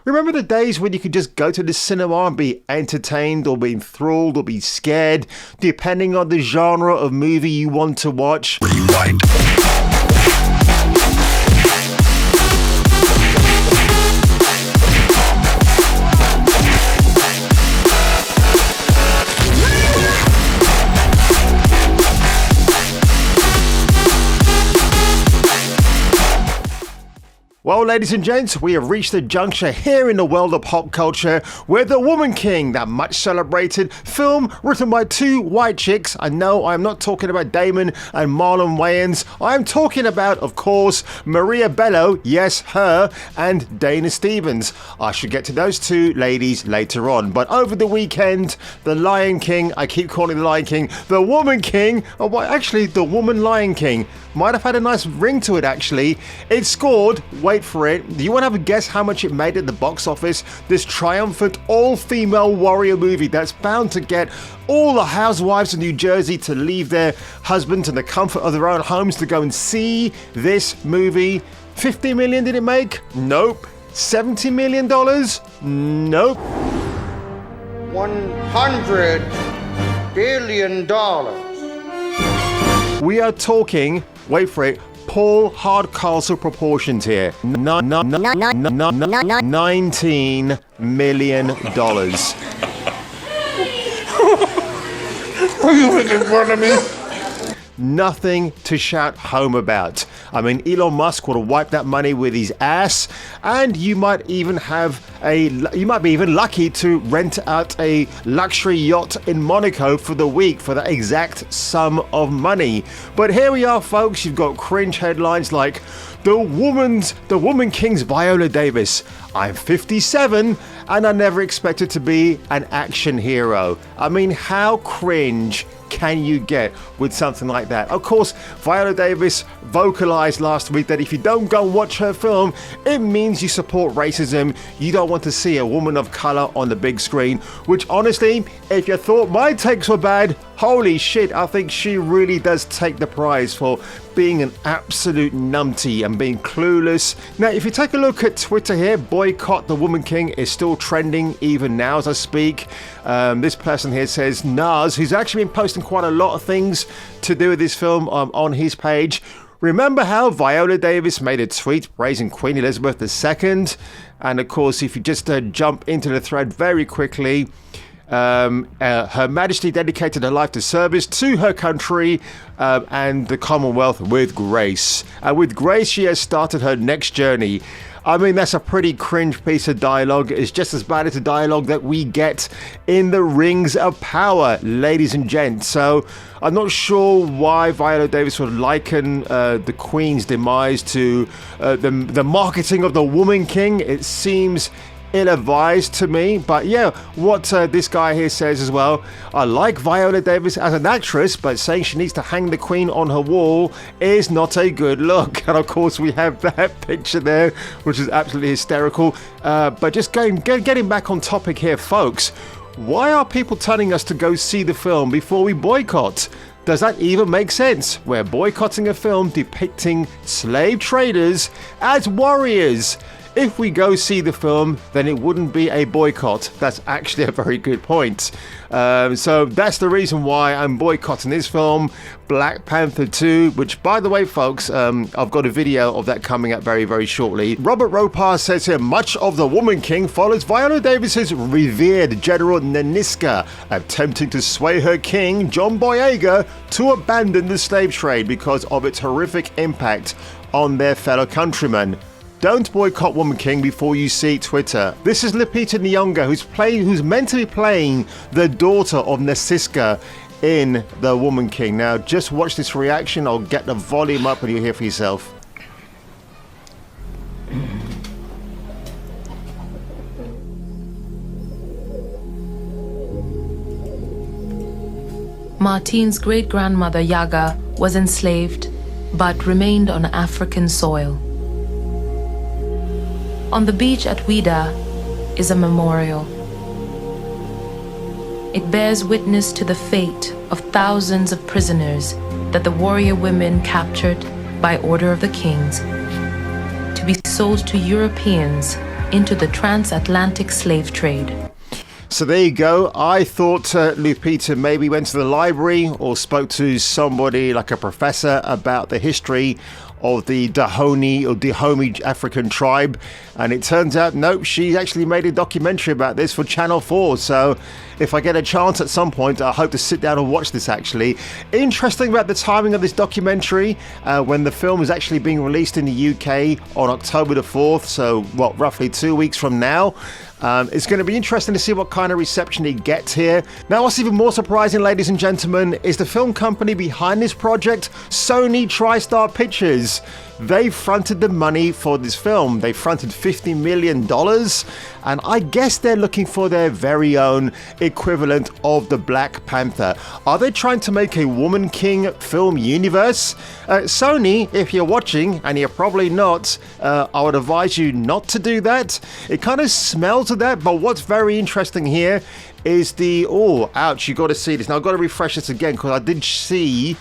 Remember the days when you could just go to the cinema and be entertained or be enthralled or be scared, depending on the genre of movie you want to watch? Rewind. Well, ladies and gents, we have reached a juncture here in the world of pop culture where The Woman King, that much celebrated film written by two white chicks, I know I'm not talking about Damon and Marlon Wayans, I'm talking about, of course, Maria Bello, yes, her, and Dana Stevens. I should get to those two ladies later on, but over the weekend, The Lion King, I keep calling The Lion King, The Woman King, or well, actually, The Woman Lion King, might have had a nice ring to it actually. It scored, wait for it, do you want to have a guess how much it made at the box office? This triumphant all-female warrior movie that's bound to get all the housewives of New Jersey to leave their husbands in the comfort of their own homes to go and see this movie. 50 million did it make? Nope. $70 million? Nope. $100 billion. We are talking, wait for it, Paul Hardcastle proportions here. $19 million. Are you making fun of me? Nothing to shout home about. I mean, Elon Musk would have wiped that money with his ass, and you might be even lucky to rent out a luxury yacht in Monaco for the week for that exact sum of money. But here we are, folks. You've got cringe headlines like The Woman King's Viola Davis. I'm 57 and I never expected to be an action hero. I mean, how cringe can you get with something like that? Of course, Viola Davis vocalized last week that if you don't go and watch her film, it means you support racism. You don't want to see a woman of color on the big screen, which honestly, if you thought my takes were bad, holy shit, I think she really does take the prize for being an absolute numpty and being clueless. Now, if you take a look at Twitter here, Boycott the Woman King is still trending even now as I speak. This person here says, Nas, who's actually been posting quite a lot of things to do with this film on his page. Remember how Viola Davis made a tweet praising Queen Elizabeth II? And of course, if you just jump into the thread very quickly, Her Majesty dedicated her life to service to her country and the Commonwealth with grace. With grace, she has started her next journey. I mean, that's a pretty cringe piece of dialogue. It's just as bad as the dialogue that we get in the Rings of Power, ladies and gents. So I'm not sure why Viola Davis would liken the Queen's demise to the marketing of the Woman King. It seems ill-advised to me, but yeah, what this guy here says as well, I like Viola Davis as an actress, but saying she needs to hang the Queen on her wall is not a good look. And of course we have that picture there, which is absolutely hysterical. But just getting back on topic here, folks, why are people telling us to go see the film before we boycott? Does that even make sense? We're boycotting a film depicting slave traders as warriors. If we go see the film, then it wouldn't be a boycott. That's actually a very good point. So that's the reason why I'm boycotting this film, Black Panther 2, which, by the way, folks, I've got a video of that coming up very, very shortly. Robert Ropar says here, much of The Woman King follows Viola Davis's revered General Nanisca attempting to sway her king, John Boyega, to abandon the slave trade because of its horrific impact on their fellow countrymen. Don't boycott Woman King before you see Twitter. This is Lupita Nyong'o, who's meant to be playing the daughter of Nanisca in The Woman King. Now, just watch this reaction. I'll get the volume up and you'll hear for yourself. Martine's great-grandmother Yaga was enslaved, but remained on African soil. On the beach at Ouida is a memorial. It bears witness to the fate of thousands of prisoners that the warrior women captured by order of the kings to be sold to Europeans into the transatlantic slave trade. So there you go. I thought Lupita maybe went to the library or spoke to somebody like a professor about the history of the Dahomey African tribe, and it turns out nope, she actually made a documentary about this for Channel 4. So if I get a chance at some point, I hope to sit down and watch this. Actually interesting about the timing of this documentary, when the film is actually being released in the UK on October the 4th, so roughly 2 weeks from now. It's going to be interesting to see what kind of reception it gets here. Now, what's even more surprising, ladies and gentlemen, is the film company behind this project, Sony TriStar Pictures. They fronted the money for this film. They fronted $50 million, and I guess they're looking for their very own equivalent of the Black Panther. Are they trying to make a Woman King film universe? Sony, if you're watching, and you're probably not, I would advise you not to do that. It kind of smells of that, but what's very interesting here is ouch, you got to see this. Now, I've got to refresh this again because I did see,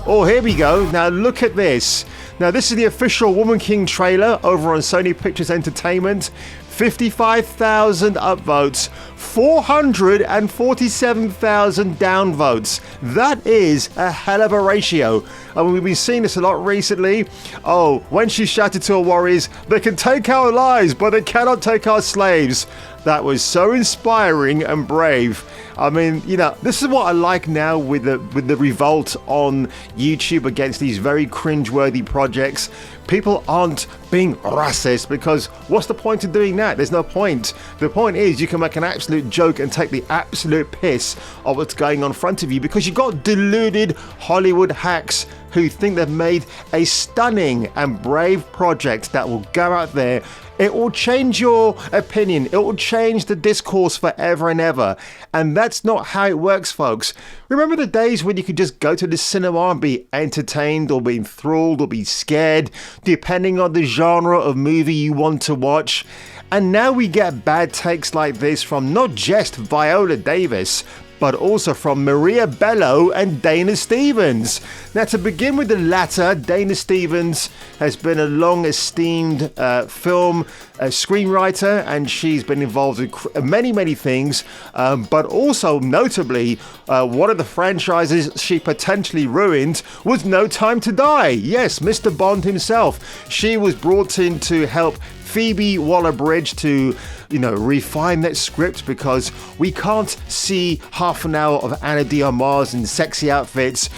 oh, here we go. Now look at this. Now this is the official Woman King trailer over on Sony Pictures Entertainment. 55,000 upvotes, 447,000 downvotes. That is a hell of a ratio. I mean, we've been seeing this a lot recently. Oh, when she shouted to her warriors, they can take our lives, but they cannot take our slaves. That was so inspiring and brave. I mean, this is what I like now with the revolt on YouTube against these very cringeworthy projects. People aren't being racist, because what's the point of doing that? There's no point. The point is you can make an absolute joke and take the absolute piss of what's going on in front of you, because you've got deluded Hollywood hacks who think they've made a stunning and brave project that will go out there. It will change your opinion. It will change the discourse forever and ever. And that's not how it works, folks. Remember the days when you could just go to the cinema and be entertained or be enthralled or be scared, depending on the genre of movie you want to watch? And now we get bad takes like this from not just Viola Davis, but also from Maria Bello and Dana Stevens. Now, to begin with the latter, Dana Stevens has been a long esteemed film screenwriter, and she's been involved in many things, but also notably one of the franchises she potentially ruined was No Time to Die. Yes, Mr. Bond himself. She was brought in to help Phoebe Waller-Bridge to, refine that script, because we can't see half an hour of Ana de Armas in sexy outfits,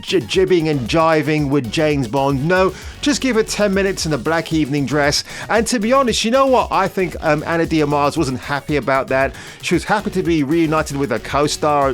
jibbing and jiving with James Bond. No, just give her 10 minutes in a black evening dress. And to be honest, you know what? I think Ana de Armas wasn't happy about that. She was happy to be reunited with her co-star,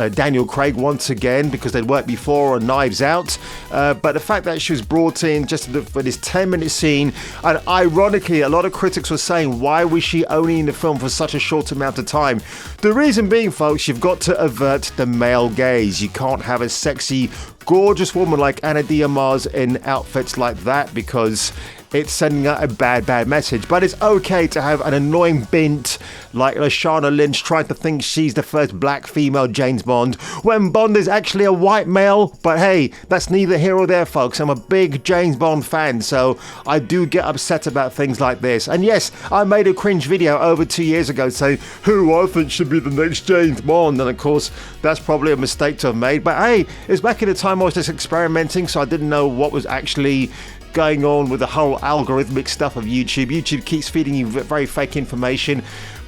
Daniel Craig, once again, because they'd worked before on Knives Out. But the fact that she was brought in just for this 10-minute scene, and ironically, a lot of critics were saying, why was she only in the film for such a short amount of time? The reason being, folks, you've got to avert the male gaze. You can't have a sexy, gorgeous woman like Ana de Armas in outfits like that, because it's sending out a bad message. But it's okay to have an annoying bint like Lashana Lynch trying to think she's the first black female James Bond when Bond is actually a white male. But hey, that's neither here or there, folks. I'm a big James Bond fan, so I do get upset about things like this. And yes, I made a cringe video over 2 years ago saying who I think should be the next James Bond, and of course that's probably a mistake to have made. But hey, it's back in the time I was just experimenting, so I didn't know what was actually going on with the whole algorithmic stuff of YouTube. YouTube keeps feeding you very fake information.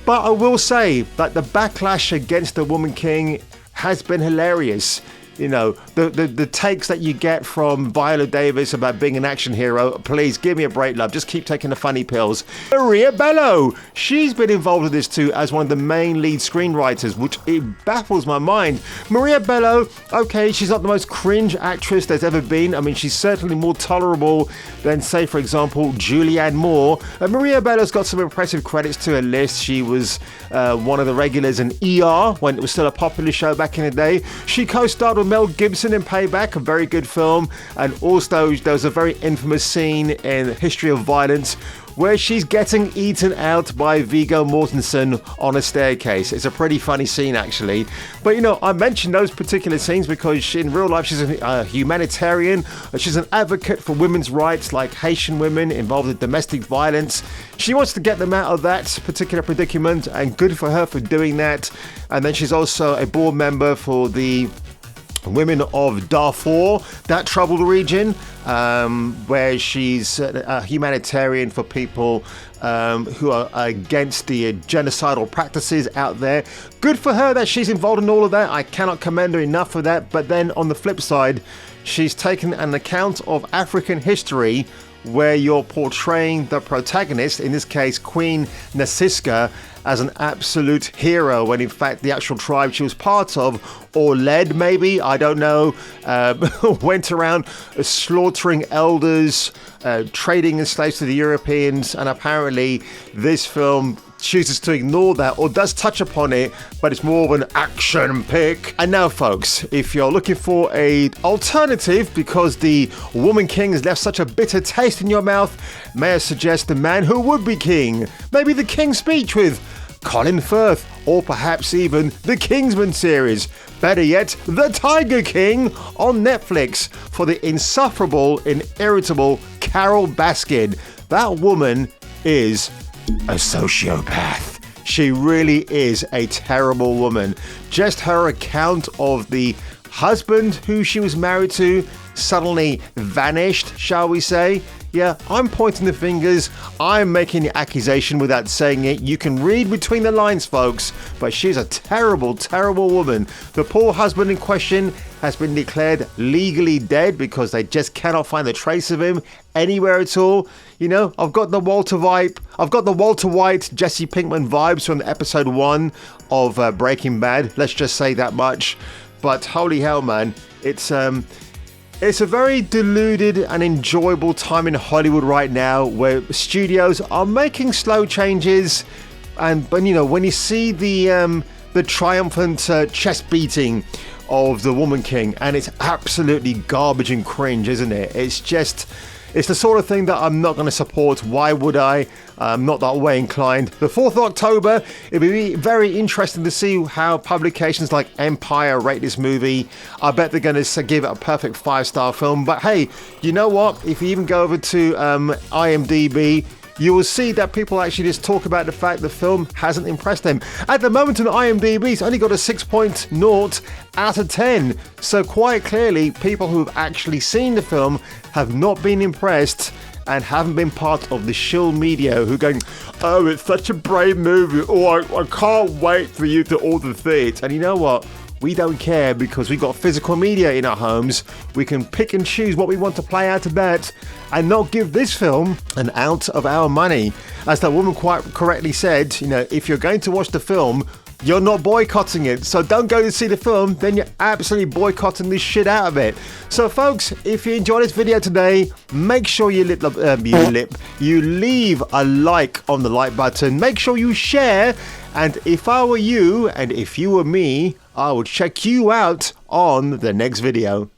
But I will say that the backlash against the Woman King has been hilarious. The takes that you get from Viola Davis about being an action hero, please give me a break, love. Just keep taking the funny pills. Maria Bello, she's been involved with this too as one of the main lead screenwriters, which it baffles my mind. Maria Bello, okay, she's not the most cringe actress there's ever been. I mean, she's certainly more tolerable than, say, for example, Julianne Moore. Maria Bello's got some impressive credits to her list. She was one of the regulars in ER when it was still a popular show back in the day. She co-starred with Mel Gibson in Payback, a very good film, and also there was a very infamous scene in History of Violence where she's getting eaten out by Viggo Mortensen on a staircase. It's a pretty funny scene, actually. But, you know, I mentioned those particular scenes because in real life she's a humanitarian. She's an advocate for women's rights, like Haitian women involved in domestic violence. She wants to get them out of that particular predicament, and good for her for doing that. And then she's also a board member for the Women of Darfur, that troubled region, where she's a humanitarian for people who are against the genocidal practices out there. Good for her that she's involved in all of that. I cannot commend her enough for that. But then on the flip side, she's taken an account of African history where you're portraying the protagonist, in this case Queen Nasiska, as an absolute hero, when in fact the actual tribe she was part of, or led maybe, I don't know, went around slaughtering elders, trading in slaves to the Europeans, and apparently this film chooses to ignore that, or does touch upon it, but it's more of an action pick. And now folks, if you're looking for a alternative because the Woman King has left such a bitter taste in your mouth, may I suggest The Man Who Would Be King, maybe The King's Speech with Colin Firth, or perhaps even the Kingsman series. Better yet, The Tiger King on Netflix for the insufferable and irritable Carol Baskin. That woman is a sociopath. She really is a terrible woman. Just her account of the husband who she was married to suddenly vanished, shall we say. Yeah, I'm pointing the fingers, I'm making the accusation without saying it. You can read between the lines, folks, but she's a terrible, terrible woman. The poor husband in question has been declared legally dead because they just cannot find a trace of him anywhere at all. You know, I've got the Walter White, Jesse Pinkman vibes from episode 1 of Breaking Bad. Let's just say that much. But holy hell, man, it's a very deluded and enjoyable time in Hollywood right now, where studios are making slow changes, but you know, when you see the triumphant chest beating of the Woman King, and it's absolutely garbage and cringe, isn't it? It's the sort of thing that I'm not going to support. Why would I? I'm not that way inclined. The 4th of October, it'll be very interesting to see how publications like Empire rate this movie. I bet they're going to give it a perfect 5-star film. But hey, you know what? If you even go over to IMDb, you will see that people actually just talk about the fact the film hasn't impressed them. At the moment on IMDb, it's only got a 6.0 out of 10. So quite clearly, people who have actually seen the film have not been impressed and haven't been part of the shill media who are going, oh, it's such a brave movie. Oh, I can't wait for you to order it. And you know what? We don't care because we've got physical media in our homes. We can pick and choose what we want to play out of that and not give this film an ounce of our money. As that woman quite correctly said, you know, if you're going to watch the film, you're not boycotting it. So don't go to see the film, then you're absolutely boycotting the shit out of it. So folks, if you enjoyed this video today, make sure you leave a like on the like button. Make sure you share. And if I were you, and if you were me, I would check you out on the next video.